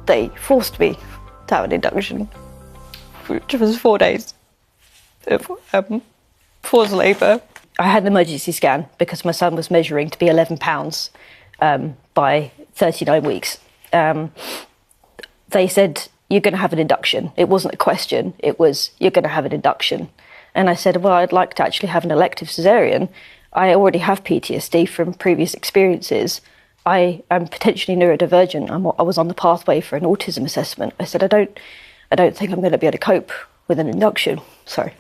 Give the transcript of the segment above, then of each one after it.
they forced me to have an induction, which was 4 days of forced labour. I had an emergency scan because my son was measuring to be 11 pounds by 39 weeks. They said, you're going to have an induction. It wasn't a question, it was, you're going to have an induction. And I said, well, I'd like to actually have an elective caesarean. I already have PTSD from previous experiences. I am potentially neurodivergent. I was on the pathway for an autism assessment. I said, I don't think I'm going to be able to cope with an induction. Sorry.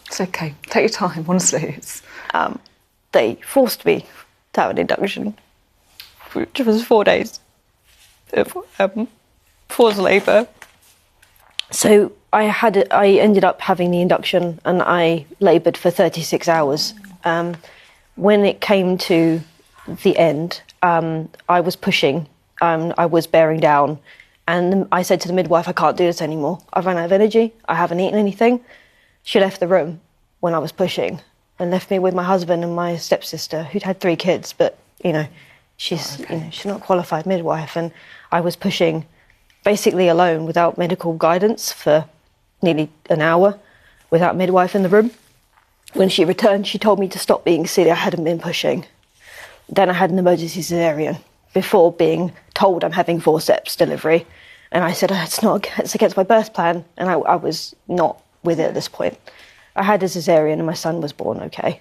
It's okay. Take your time, honestly. They forced me to have an induction, which was 4 days of forced labour. So I ended up having the induction and I laboured for 36 hours. When it came to the end, I was pushing, I was bearing down, and I said to the midwife, I can't do this anymore. I've run out of energy, I haven't eaten anything. She left the room when I was pushing and left me with my husband and my stepsister, who'd had 3 kids, but, she's not a qualified midwife. And I was pushing basically alone without medical guidance for nearly an hour without midwife in the room. When she returned, she told me to stop being silly. I hadn't been pushing. Then I had an emergency caesarean before being told I'm having forceps delivery. And I said, it's against my birth plan. And I was not with it at this point. I had a caesarean and my son was born okay.